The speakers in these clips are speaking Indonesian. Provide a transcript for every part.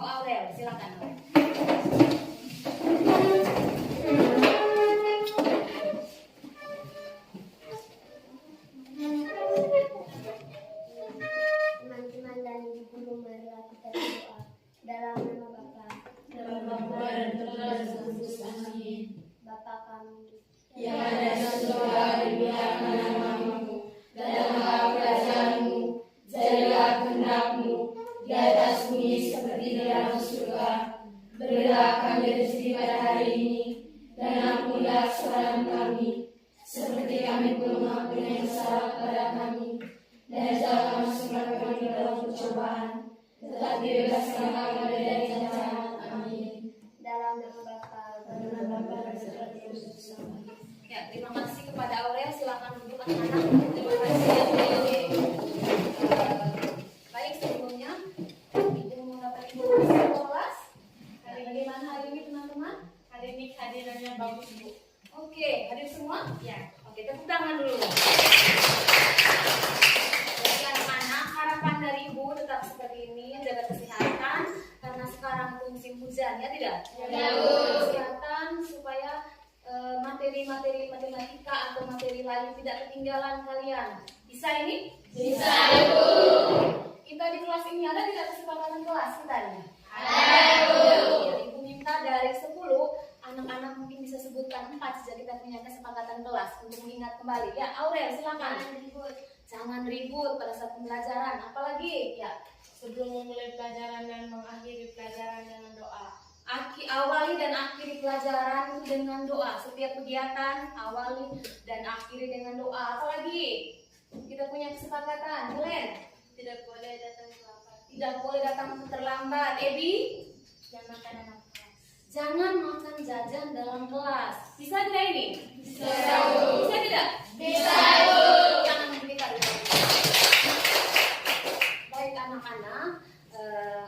Oh Aurel, silakan Aurel. Teman-teman dan ibu guru, marilah kita berdoa. Dalam nama Bapa dan Putra dan Roh Kudus. Amin. Bapa kami Yang ada di surga, dimuliakan namamu, datanglah kerajaanmu, jadilah kehendak-mu di atas bumi seperti di dalam surga. Berilah kami rezeki pada hari ini, dan ampunilah kesalahan kami, seperti kami pun mengampuni yang salah kepada kami. Dan jangan masukkan kami dalam percobaan, tetapi bebaskan kami dari yang jahat. Amin. dalam nama Bapa Dan nama Bapa dan Putra dan Roh Kudus. Amin. Ya, terima kasih kepada Aurel. Silakan duduk anak-anak. Terima kasih. Baik, sebelumnya Ibu mengucapkan informasi kelas. Bagaimana hari ini teman-teman? Hari ini kehadirannya bagus, Bu. Oke, hadir semua? Ya. Oke, tepuk tangan dulu. Jadi anak-anak, harapan dari Ibu tetap seperti ini, jaga kesehatan karena sekarang musim hujan, ya tidak? Ya, Bu. Kesehatan supaya materi-materi matematika atau materi lain tidak ketinggalan kalian. Bisa ini? Bisa, Bu. Kita di kelas ini ada tidak kesepakatan kelas kita ini? Ada, Bu. Ya, Ibu minta dari 10 anak-anak mungkin bisa sebutkan 4 sejak kita punya kesepakatan kelas untuk mengingat kembali. Ya, Aurel silakan. Jangan ribut pada saat pembelajaran. Apalagi ya, Sebelum memulai pelajaran dan mengakhiri pelajaran dengan doa. awali dan akhiri pelajaran itu dengan doa. Setiap kegiatan awali dan akhiri dengan doa. Apalagi kita punya kesepakatan, Glenn. Tidak boleh datang terlambat. Tidak boleh datang terlambat. Ebi, Jangan makan dalam kelas. jangan makan jajan dalam kelas. Bisa tidak ini? Bisa, Bu. Bisa tidak? Bisa, Bu. Jangan mendekat. Baik anak-anak,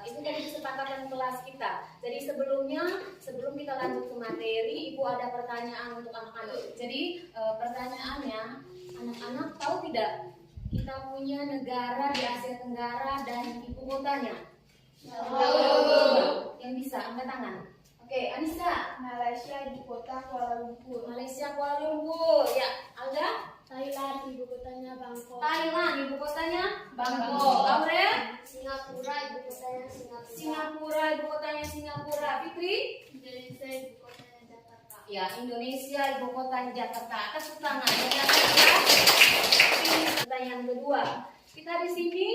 itu tadi kesepakatan kelas kita. Jadi sebelum kita lanjut ke materi, Ibu ada pertanyaan untuk anak-anak. Jadi pertanyaannya, anak-anak tahu tidak kita punya negara di Asia Tenggara dan ibu kotanya? Tahu. Yang bisa angkat tangan. Oke, Anissa. Malaysia ibu kota Kuala Lumpur. Malaysia Kuala Lumpur. Ya, Alda. Thailand ibu kotanya Bangkok. Thailand ibu kotanya Bangkok. Aurel. Singapura ibu kotanya Singapura. Singapura ibu kotanya Singapura. Fitri. Indonesia ibu kotanya Jakarta. Ya, Indonesia ibu kotanya Jakarta. Atas tangan. Ini pertanyaan kedua. Kita di sini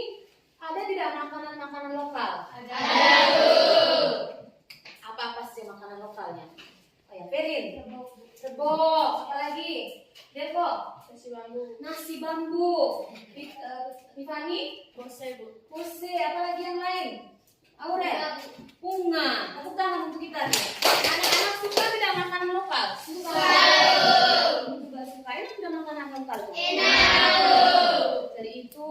ada tidak makanan-makanan lokal? Ada. Apa sih makanan lokalnya? Oh ya, Ferin. Rebok. Apalagi? Devo. Nasi bambu. Nasi bambu. Tiffany. Bose, Bu. Puse. Apalagi yang lain? Aurel. Bunga. Tepuk tangan untuk kita nih. Anak-anak suka tidak makanan lokal? Suka. Ibu juga suka. Enak tidak makanan lokal? Jadi itu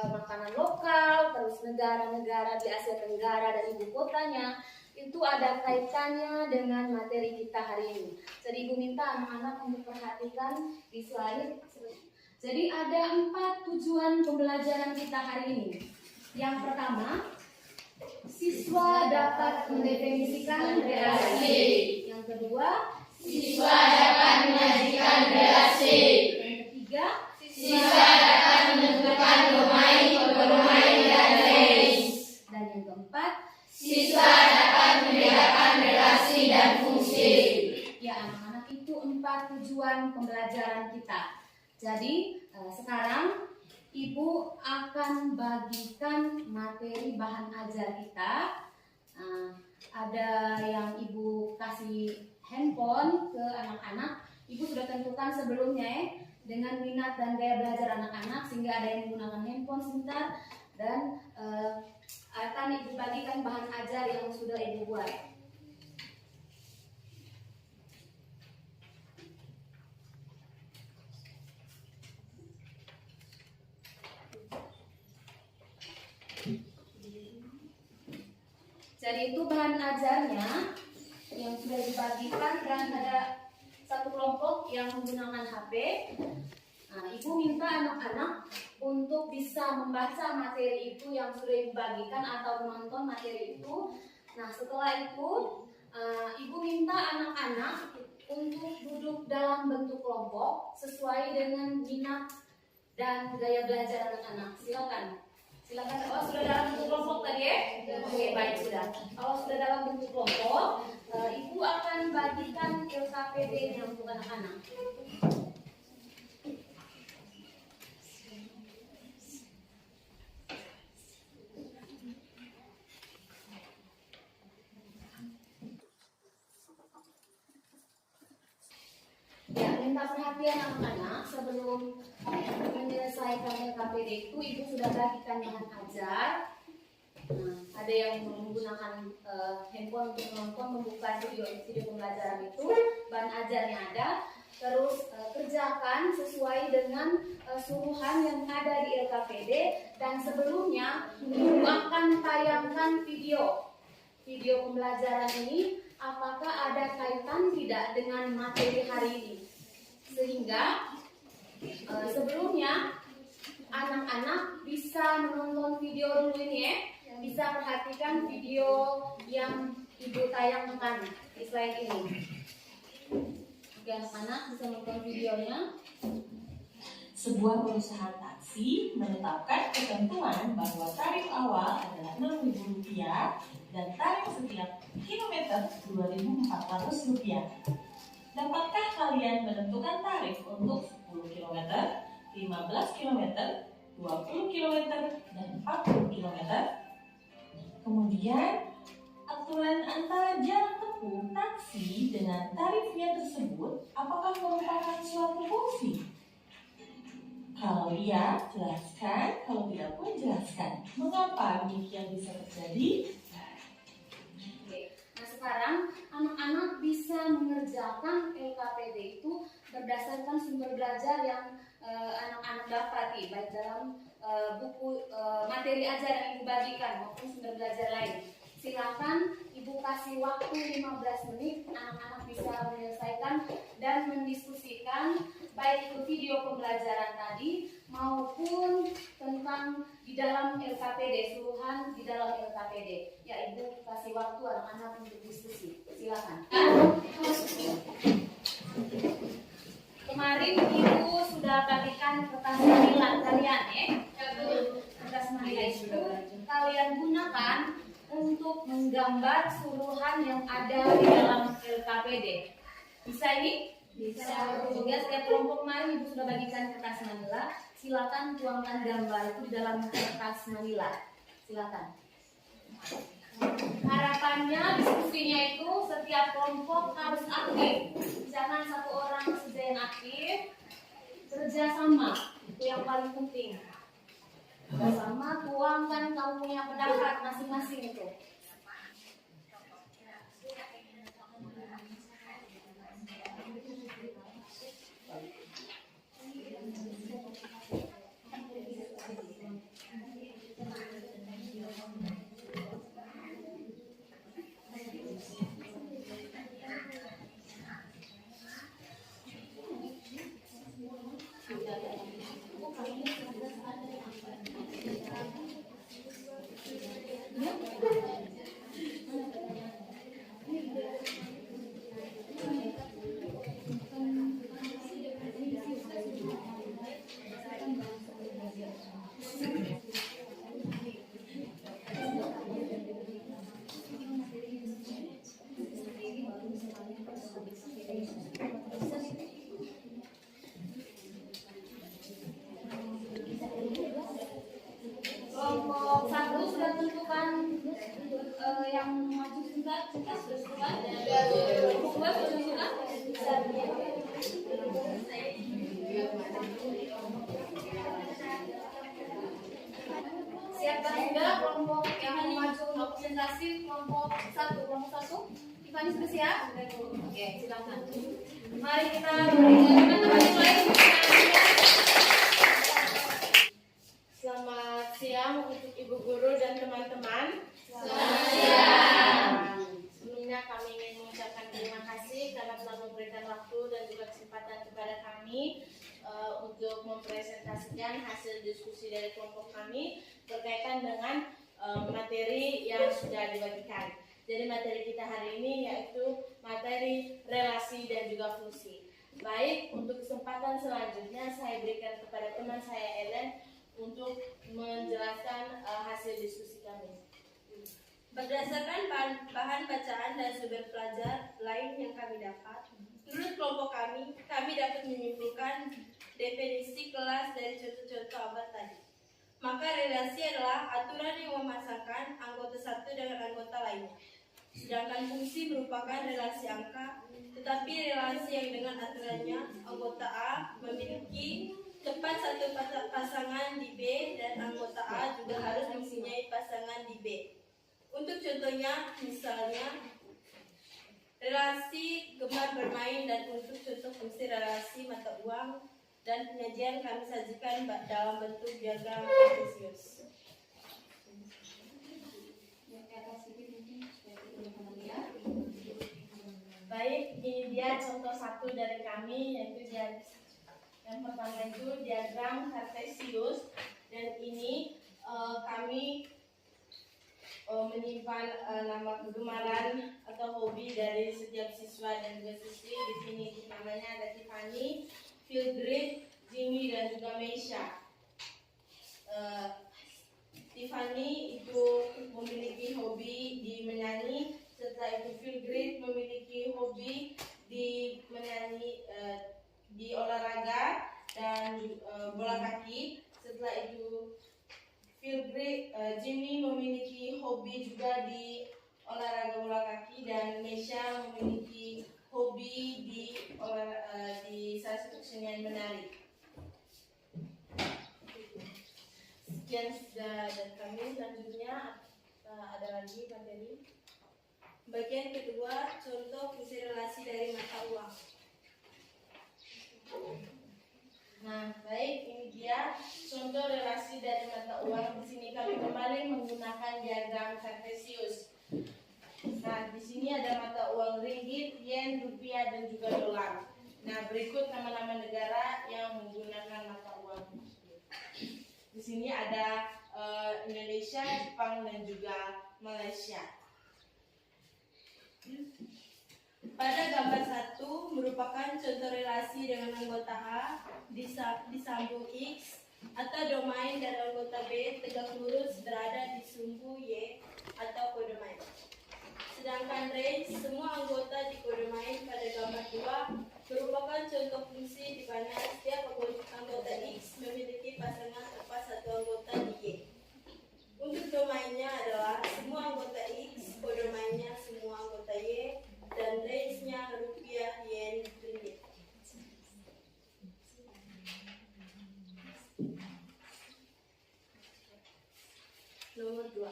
makanan lokal, terus negara-negara di Asia Tenggara dan ibu kotanya itu ada kaitannya dengan materi kita hari ini. Jadi Ibu minta anak-anak untuk perhatikan di slide. Jadi ada 4 tujuan pembelajaran kita hari ini. Yang pertama, siswa dapat mendefinisikan relasi. Yang kedua, Siswa dapat menyajikan relasi. yang ketiga, Siswa dapat menentukan domain dan range. dan yang keempat, Siswa dapat membedakan relasi dan fungsi. ya anak-anak itu 4 tujuan pembelajaran kita. Jadi sekarang Ibu akan bagikan materi bahan ajar kita. Ada yang Ibu kasih handphone ke anak-anak. Ibu sudah tentukan sebelumnya ya, dengan minat dan gaya belajar anak-anak, sehingga ada yang menggunakan handphone sebentar dan akan Ibu bagikan bahan ajar yang sudah Ibu buat. Jadi itu bahan ajarnya yang sudah dibagikan dan ada satu kelompok yang menggunakan HP. Nah, Ibu minta anak-anak untuk bisa membaca materi itu yang sudah Ibu bagikan atau menonton materi itu. Nah, setelah itu Ibu minta anak-anak untuk duduk dalam bentuk kelompok sesuai dengan minat dan gaya belajar anak-anak. Silakan. Oh, sudah dalam bentuk kelompok tadi ya? Oke, baik, sudah. Kalau sudah dalam bentuk kelompok, Ibu akan bagikan LKPD-nya untuk anak-anak. Ya, minta perhatian anak-anak sebelum menyelesaikan LKPD itu Ibu sudah bagikan bahan ajar. Nah, ada yang menggunakan handphone untuk menonton, membuka video pembelajaran itu, bahan ajarnya ada. Terus kerjakan sesuai dengan suruhan yang ada di LKPD, dan sebelumnya Ibu akan tayangkan video pembelajaran ini. Apakah ada kaitan tidak dengan materi hari ini? Sehingga sebelumnya anak-anak bisa menonton video dulu ini ya. Bisa perhatikan video yang Ibu tayangkan di slide ini. Oke, anak-anak bisa menonton videonya. Sebuah perusahaan taksi menetapkan ketentuan bahwa tarif awal adalah Rp6.000 dan tarif setiap kilometer Rp2.400. Dapatkah kalian menentukan tarif untuk 10 km, 15 km, 20 km, dan 40 km? Kemudian, aturan antara jarak tempuh taksi dengan tarifnya tersebut apakah merupakan suatu fungsi? Kalau iya, jelaskan. Kalau tidak pun jelaskan. Mengapa demikian bisa terjadi? Oke. Nah, sekarang anak-anak bisa mengerjakan LKPD itu berdasarkan sumber belajar yang anak-anak dapati, baik dalam buku materi ajar yang Ibu bagikan maupun sumber belajar lain. Silakan Ibu kasih waktu 15 menit, anak-anak bisa menyelesaikan dan mendiskusikan baik itu video pembelajaran tadi maupun tentang di dalam LKPD, suruhan di dalam LKPD. Ya, Ibu kasih waktu anak-anak untuk diskusi. Silakan. Kemarin Ibu sudah bagikan kertas manila kalian ya. Kertas manila itu kalian gunakan untuk menggambar suruhan yang ada di dalam LKPD. Bisa ini? Bisa. Juga setiap kelompok kemarin Ibu sudah bagikan kertas manila. Silakan tuangkan gambar itu di dalam kertas manila. Silakan. Harapannya diskusinya itu setiap kelompok harus aktif. Jangan satu orang saja yang aktif. Kerjasama itu yang paling penting. Bersama tuangkan kamu punya pendapat masing-masing itu. Kelompok 1 sudah tentukan yang maju sebentar, sudah tentukan. Kelompok 2 sudah tentukan. Siapkan sudah kelompok yang maju untuk presentasi. Kelompok 1. Tiffany sudah siap? Oke, silakan. Mari kita berikan teman-teman yang lain. Selamat siang untuk Ibu Guru dan teman-teman. Selamat siang. Sebelumnya kami ingin mengucapkan terima kasih karena telah memberikan waktu dan juga kesempatan kepada kami untuk mempresentasikan hasil diskusi dari kelompok kami berkaitan dengan materi yang sudah dibagikan. Jadi materi kita hari ini yaitu materi relasi dan juga fungsi. Baik, untuk kesempatan selanjutnya saya berikan kepada teman saya Ellen untuk menjelaskan hasil diskusi kami. Berdasarkan bahan bacaan dan sumber pelajar lain yang kami dapat, menurut kelompok kami dapat menyimpulkan definisi kelas dari contoh-contoh abad tadi. Maka relasi adalah aturan yang memasangkan anggota satu dengan anggota lainnya. Sedangkan fungsi merupakan relasi angka, tetapi relasi yang dengan aturannya anggota A memiliki tepat satu pasangan di B dan anggota A juga harus mempunyai pasangan di B. Untuk contohnya, misalnya relasi gemar bermain, dan untuk contoh fungsi relasi mata uang dan penyajian kami sajikan dalam bentuk diagram kartesius. Baik, ini dia contoh satu dari kami, yaitu yang pertama itu diagram kartesius, dan ini kami menyimpan nama kegemaran atau hobi dari setiap siswa dan juga siswi. Di sini namanya ada Tiffany, Philgrid, Jimmy, dan juga Meisha. Tiffany itu memiliki hobi di menyanyi, setelah itu Philgrid memiliki hobi di menyanyi, di olahraga dan bola kaki. Setelah itu Jimmy memiliki hobi juga di olahraga bola kaki, dan Meisha memiliki hobi di salah satu kesenian menari. Sekian dari kami. Selanjutnya ada lagi materi. Bagian kedua, contoh fungsi relasi dari mata uang. Nah, baik, ini dia contoh relasi dari mata uang. Di sini kami kembali menggunakan diagram kartesius. Nah, di sini ada mata uang ringgit, yen, rupiah, dan juga dolar. Nah, berikut nama-nama negara yang menggunakan mata uang. Di sini ada Indonesia, Jepang, dan juga Malaysia. Pada gambar 1 merupakan contoh relasi dengan anggota A disambung X atau domain dan anggota B tegak lurus berada di sumbu Y atau kodomain. Sedangkan range semua anggota di kodomain pada gambar 2 merupakan contoh fungsi di mana setiap anggota X memiliki pasangan tepat satu anggota di Y. Untuk domainnya adalah semua anggota X, kodomainnya semua anggota Y, dan range-nya rupiah, yen, ringgit. Nomor 2.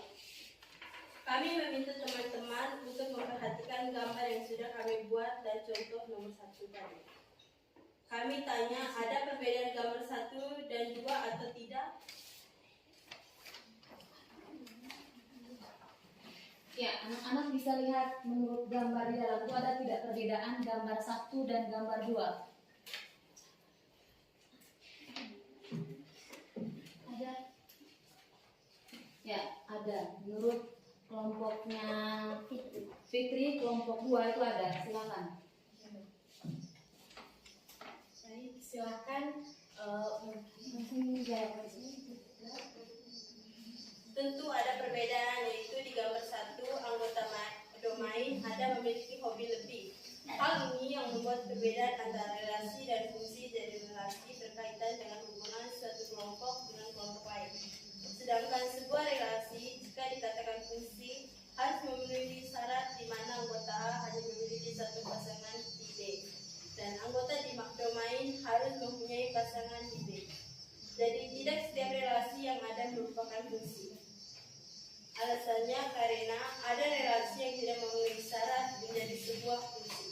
Kami meminta teman-teman untuk memperhatikan gambar yang sudah kami buat dan contoh nomor 1 tadi. Kami tanya, ada perbedaan gambar 1 dan 2 atau tidak? Ya, anak-anak bisa lihat menurut gambar di dalam itu ada tidak perbedaan gambar 1 dan gambar 2? Ada? Ya, ada. Menurut kelompoknya Fikri, kelompok 2 itu ada. Silakan. Baik, silakan. Tentu ada perbedaan, yaitu di gambar 1 anggota domain ada memiliki hobi lebih. Hal ini yang membuat perbedaan antara relasi dan fungsi dari relasi berkaitan dengan hubungan suatu kelompok dengan kelompok lain. Sedangkan sebuah relasi jika dikatakan fungsi harus memenuhi syarat di mana anggota A hanya memiliki satu pasangan di B dan anggota di domain harus mempunyai pasangan di B. Jadi tidak setiap relasi yang ada merupakan fungsi. Alasannya karena ada relasi yang tidak memenuhi syarat menjadi sebuah fungsi.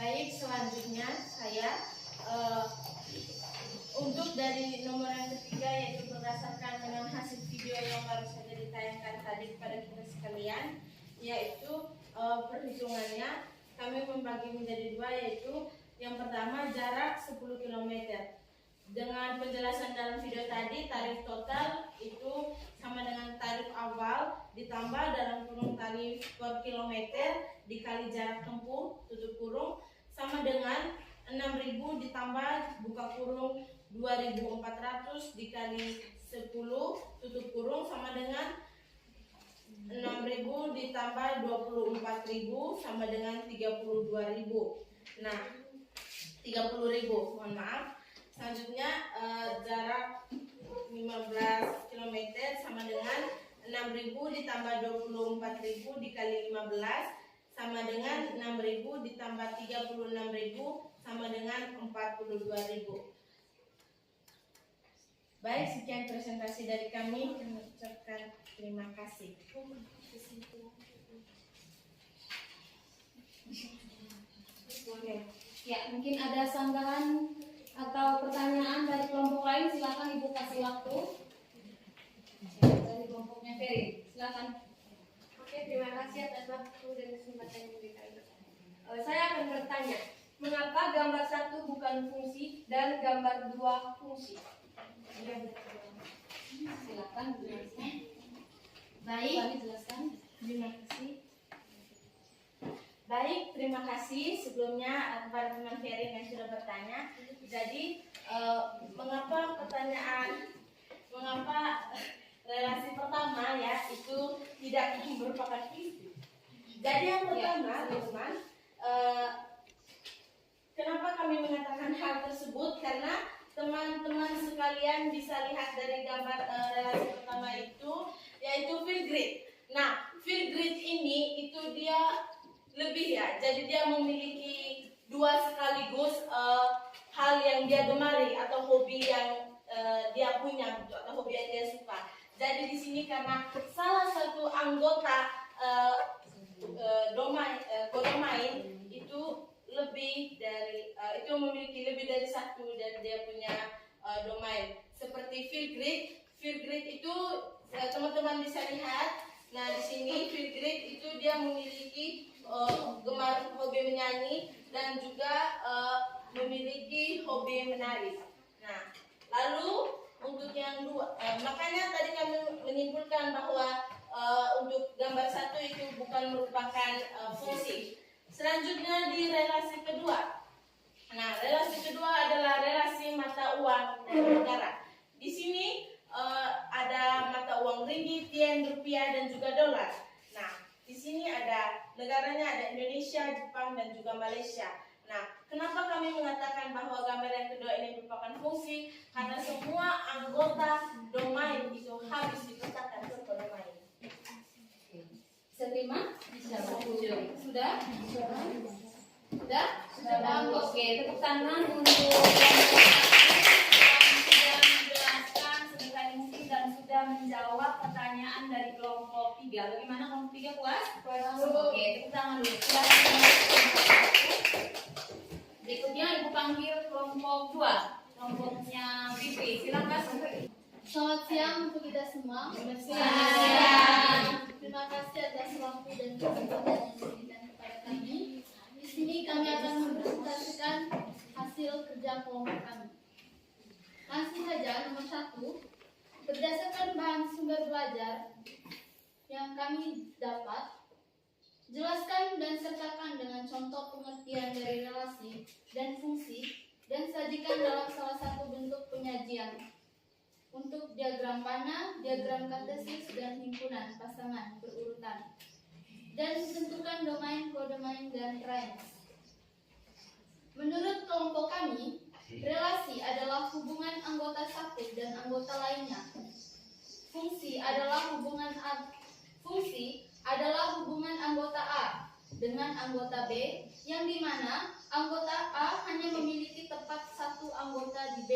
Baik, selanjutnya saya untuk dari nomor yang ketiga, yaitu berdasarkan dengan hasil video yang baru saja sekalian, yaitu perhitungannya kami membagi menjadi dua, yaitu yang pertama jarak 10 km. Dengan penjelasan dalam video tadi, tarif total itu sama dengan tarif awal ditambah dalam kurung tarif per kilometer dikali jarak tempuh tutup kurung sama dengan 6.000 ditambah buka kurung 2.400 dikali 10 tutup kurung sama dengan 6.000 ditambah 24.000 sama dengan 32.000. Nah, 30.000, mohon maaf. Selanjutnya jarak 15 km sama dengan 6.000 ditambah 24.000 dikali 15 sama dengan 6.000 ditambah 36.000 sama dengan 42.000. Baik, sekian presentasi dari kami. Kami ucapkan terima kasih. Oke. Ya, mungkin ada sanggahan atau pertanyaan dari kelompok lain, silakan Ibu kasih waktu. Dari kelompoknya Ferry, silakan. Oke, terima kasih atas waktu dan kesempatan yang diberikan. Saya akan bertanya, mengapa gambar 1 bukan fungsi dan gambar 2 fungsi? Silakan jelaskan. Baik, Kami jelaskan. terima kasih. Baik, terima kasih sebelumnya kepada teman Ferry yang sudah bertanya. Jadi, mengapa relasi pertama ya itu tidak merupakan fungsi? Jadi yang pertama, teman-teman, kenapa kami mengatakan hal tersebut? Karena teman-teman sekalian bisa lihat dari gambar relasi pertama itu, yaitu field grid. Nah, field grid ini itu dia lebih ya, jadi dia memiliki dua sekaligus hal yang dia gemari atau hobi yang dia punya gitu, atau hobi yang dia suka. Jadi di sini karena salah satu anggota kodomain itu lebih dari itu memiliki lebih dari satu dan dia punya domain. Seperti field grid itu teman-teman bisa lihat. Nah di sini field grid itu dia memiliki gemar hobi menyanyi dan juga memiliki hobi menari. Nah, lalu untuk yang dua, makanya tadi kami menyimpulkan bahwa untuk gambar 1 itu bukan merupakan fungsi. Selanjutnya di relasi kedua. Nah, relasi kedua adalah relasi mata uang dan negara. Di sini ada mata uang ringgit, yen, rupiah dan juga dolar. Nah, di sini ada negaranya, ada Indonesia, Jepang dan juga Malaysia. Nah, kenapa kami mengatakan bahwa gambar yang kedua ini merupakan fungsi? Karena semua anggota domain itu harus dipetakan ke domain. Bisa terima? Bisa. Sudah? Sudah? Oke, tepuk tangan untuk kelompok yang sudah menjelaskan sedetail mungkin dan sudah menjawab pertanyaan dari kelompok 3. Bagaimana kelompok 3 puas? Oke, tepuk tangan dulu. Silakan. Berikutnya Ibu panggil kelompok 2, kelompoknya Fitri. Silakan. Selamat siang untuk kita semua. Selamat siang. Terima kasih atas waktu dan kesempatan yang diberikan kepada kami. Di sini kami akan mempresentasikan hasil kerja kelompok kami. Langsung saja nomor 1, berdasarkan bahan sumber belajar yang kami dapat, jelaskan dan sertakan dengan contoh pengertian dari relasi dan fungsi dan sajikan dalam salah satu bentuk penyajian. Untuk diagram panah, diagram kartesis, dan himpunan pasangan berurutan. Dan tentukan domain, kodomain, dan range. Menurut kelompok kami, relasi adalah hubungan anggota satu dan anggota lainnya. Fungsi adalah hubungan anggota A dengan anggota B, yang dimana anggota A hanya memiliki tepat satu anggota di B.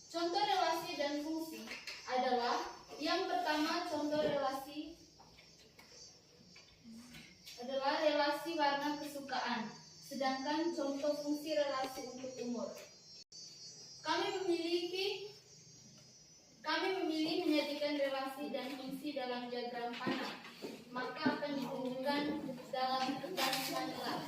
Contoh relasi dan fungsi adalah yang pertama, contoh relasi adalah relasi warna kesukaan, sedangkan contoh fungsi relasi untuk umur. Kami kami memilih menjadikan relasi dan fungsi dalam diagram panah, maka akan ditunjukkan dalam kertas manila.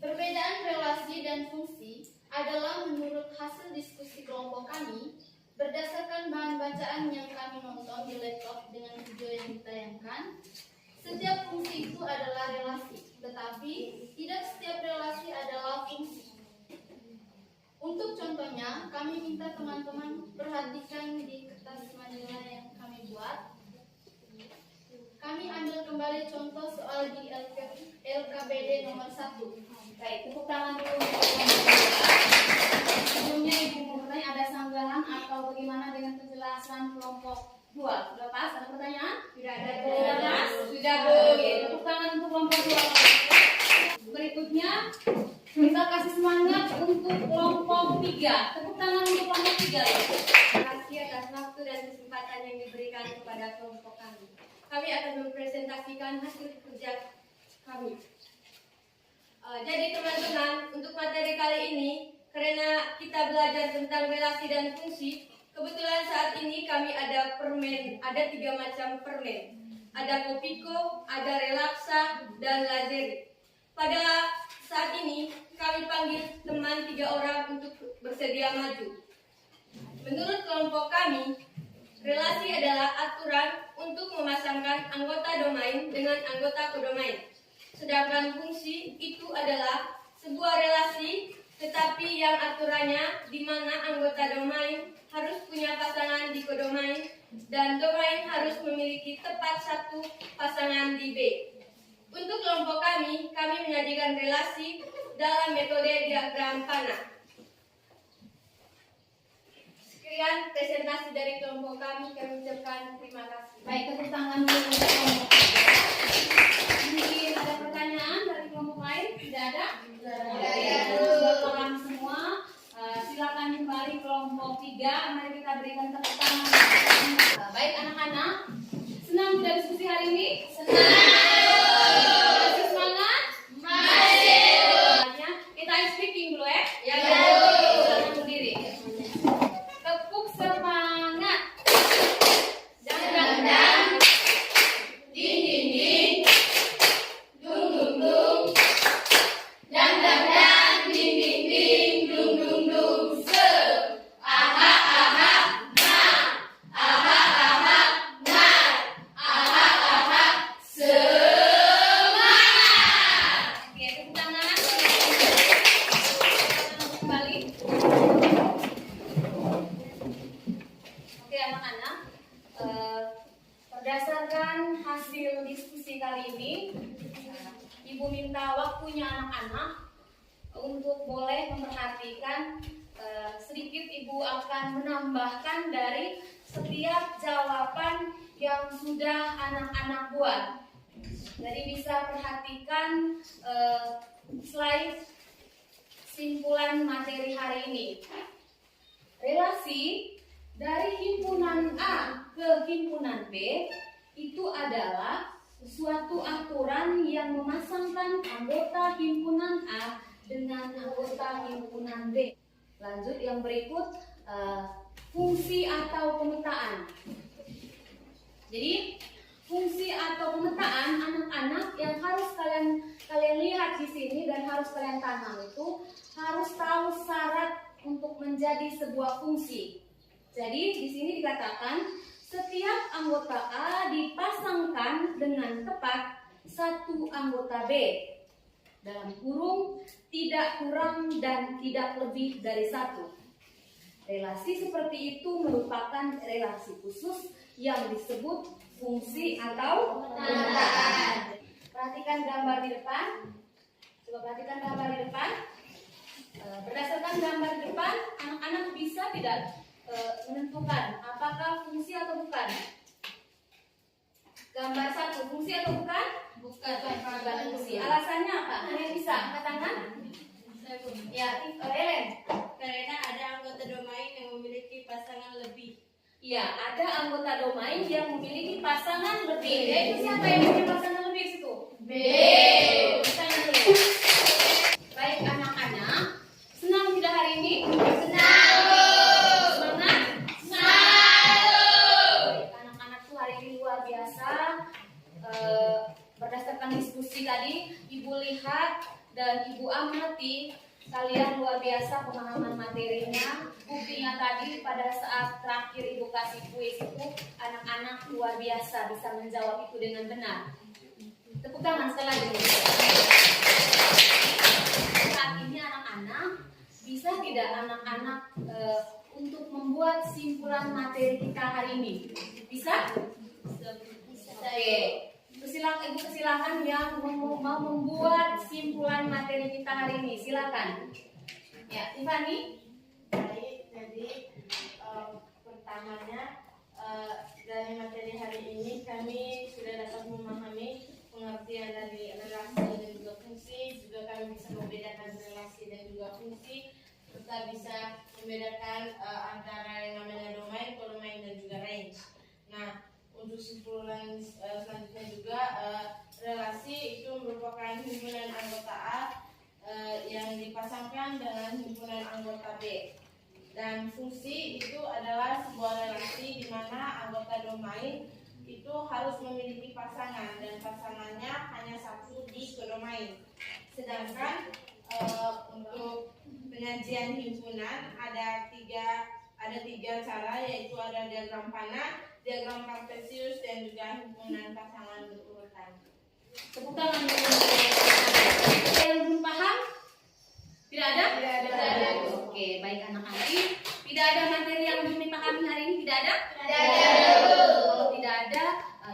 Perbedaan relasi dan fungsi adalah menurut hasil diskusi kelompok kami, berdasarkan bahan bacaan yang kami nonton di laptop dengan video yang ditayangkan. Setiap fungsi itu adalah relasi, tetapi tidak setiap relasi adalah fungsi. Untuk contohnya, kami minta teman-teman perhatikan di kertas manila yang kami buat. Kami ambil kembali contoh soal di LKBD nomor 1. Baik, tepuk tangan dulu untuk kelompok 2. Sebelumnya Ibu mau bertanya, ada sanggahan atau bagaimana dengan penjelasan kelompok 2? Sudah pas? Ada pertanyaan? Tidak ada. Sudah pas? Sudah, Bu. Oke, tepuk tangan untuk kelompok 2. Berikutnya, kita kasih semangat untuk kelompok 3. Tepuk tangan untuk kelompok 3. Terima kasih atas waktu dan kesempatan yang diberikan kepada kelompok kami. Kami akan mempresentasikan hasil kerja kami. Jadi teman-teman, untuk materi kali ini, karena kita belajar tentang relasi dan fungsi, kebetulan saat ini kami ada permen, ada 3 macam permen. Ada Kopiko, ada Relaksa, dan Lazeri. Pada saat ini, kami panggil teman 3 orang untuk bersedia maju. Menurut kelompok kami, relasi adalah aturan untuk memasangkan anggota domain dengan anggota kodomain. Sedangkan fungsi itu adalah sebuah relasi, tetapi yang aturannya di mana anggota domain harus punya pasangan di kodomain dan domain harus memiliki tepat satu pasangan di B. Untuk kelompok kami menyajikan relasi dalam metode diagram panah. Sekian presentasi dari kelompok kami ucapkan terima kasih. Baik, tepuk tangan dulu untuk kelompok 3. Mungkin ada pertanyaan dari kelompok lain? Tidak ada? Sudah paham semua. Silakan kembali kelompok 3. Mari kita berikan tepuk tangan. Baik anak-anak, senang tidak diskusi hari ini? Masih semangat? Kita speaking dulu ya? Ya. Silakan berdiri. Tepuk semangat. Dang dang dang. Ding ding ding. Dung dung dung. Dang dang dang. Ding ding ding. Dung dung dung. Se. Aha aha. Na. Aha aha. Na. Aha aha. Semangat. Oke, tepuk tangan. Kembali. Oke anak-anak, berdasarkan hasil diskusi kali ini, Ibu minta waktunya anak-anak untuk boleh memperhatikan. Sedikit Ibu akan menambahkan dari setiap jawaban yang sudah anak-anak buat. Jadi bisa perhatikan slide simpulan materi hari ini. Relasi dari himpunan A ke himpunan B itu adalah suatu aturan yang memasangkan anggota himpunan A dengan anggota himpunan B. Lanjut yang berikut, fungsi atau pemetaan. Jadi fungsi atau pemetaan anak-anak yang harus kalian lihat di sini dan harus kalian tanam itu harus tahu syarat untuk menjadi sebuah fungsi. Jadi di sini dikatakan setiap anggota A dipasangkan dengan tepat satu anggota B. Dalam kurung tidak kurang dan tidak lebih dari satu. Relasi seperti itu merupakan relasi khusus yang disebut fungsi atau pemetaan. Perhatikan gambar di depan. Coba perhatikan gambar di depan. Berdasarkan gambar di depan, anak-anak bisa tidak menentukan apakah fungsi atau bukan? Gambar 1, fungsi atau bukan? Bukan fungsi. Alasannya apa? Kalian bisa angkat tangan? Ya, Ellen. Karena ada anggota domain yang memiliki pasangan lebih. Iya, ada anggota domain yang memiliki pasangan lebih. Yaitu siapa yang memiliki pasangan lebih situ? B. Pasangan lebih. Baik anak-anak, senang tidak hari ini? Senang. Semangat? Senang. diskusi tadi, Ibu lihat dan Ibu amati, kalian luar biasa pemahaman materinya. Buktinya tadi pada saat terakhir Ibu kasih kuis itu, anak-anak luar biasa bisa menjawab itu dengan benar. Tepuk tangan sekali lagi. Saat ini anak-anak, bisa tidak anak-anak untuk membuat simpulan materi kita hari ini? Bisa? Oke. Ibu persilakan yang mau membuat simpulan materi kita hari ini. Silakan. Ya, Tiffany. Baik, jadi pertamanya dari materi hari ini kami sudah dapat memahami pengertian dari relasi dan juga fungsi, juga kami bisa membedakan relasi dan juga fungsi, serta bisa membedakan antara yang namanya domain, kodomain dan juga range. Nah, untuk simpulan selanjutnya juga relasi itu merupakan himpunan anggota A yang dipasangkan dengan himpunan anggota B. Dan fungsi itu adalah sebuah relasi di mana anggota domain itu harus memiliki pasangan dan pasangannya hanya satu di kodomain. Sedangkan untuk penyajian himpunan ada tiga cara, yaitu ada diagram panah, diagram kartesius dan juga himpunan pasangan berurutan. Tepuk tangan. Ada yang belum paham? Tidak ada? Tidak ada. Oke, baik anak-anak. Tidak ada materi yang belum dipahami hari ini? Tidak ada? Tidak ada. Kalau tidak ada,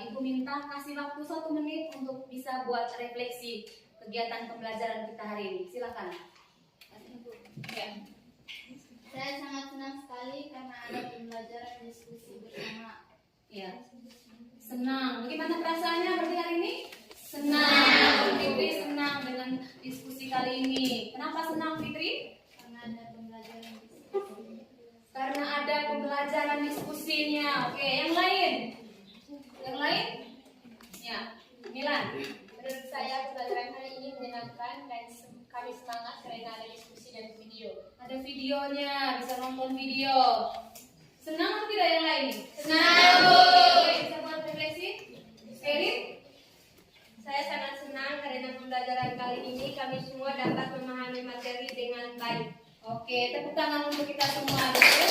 Ibu minta kasih waktu 1 menit untuk bisa buat refleksi kegiatan pembelajaran kita hari ini. Silakan. Ya. Saya sangat senang sekali karena ada pembelajaran diskusi bersama. Ya. Senang. Bagaimana perasaannya berarti hari ini? Senang. Fitri senang dengan diskusi kali ini. Kenapa senang, Fitri? Karena ada pembelajaran diskusi. Karena ada pembelajaran diskusinya. Oke, yang lain? Yang lain? Ya, Milan. Menurut saya pembelajaran hari ini menyenangkan dan kami semangat karena ada diskusi dan video. Ada videonya, bisa nonton video. Senang atau tidak yang lain? Senang, Bu. Oke, bisa buat refleksi? Erin? Saya sangat senang karena pembelajaran kali ini kami semua dapat memahami materi dengan baik. Oke, tepuk tangan untuk kita semua dulu.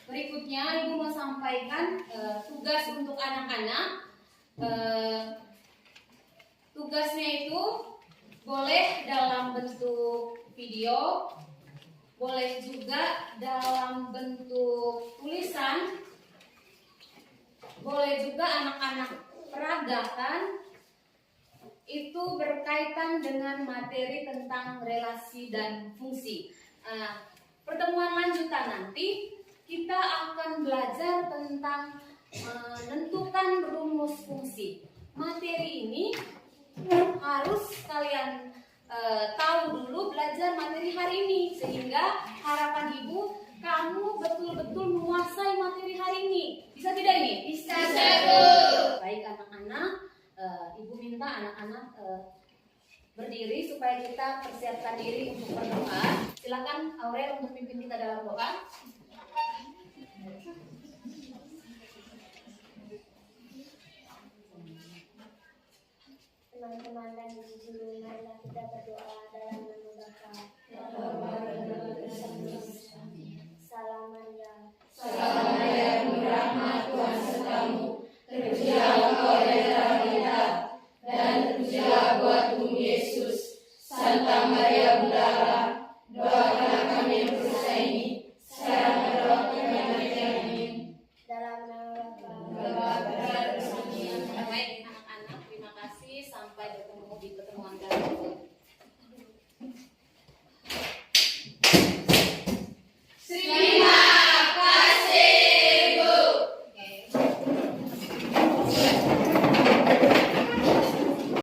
Berikutnya Ibu mau sampaikan tugas untuk anak-anak. Tugasnya itu boleh dalam bentuk video, boleh juga dalam bentuk tulisan, boleh juga anak-anak peragakan. Itu berkaitan dengan materi tentang relasi dan fungsi. Pertemuan lanjutan nanti kita akan belajar tentang menentukan rumus fungsi. Materi ini harus kalian tahu dulu, belajar materi hari ini, sehingga harapan Ibu kamu betul-betul menguasai materi hari ini. Bisa tidak ini? Bisa, Bu. Baik anak-anak, Ibu minta anak-anak berdiri supaya kita persiapkan diri untuk berdoa. Silakan Aurel untuk pimpin kita dalam doa. Teman-teman dan guru, marilah kita berdoa.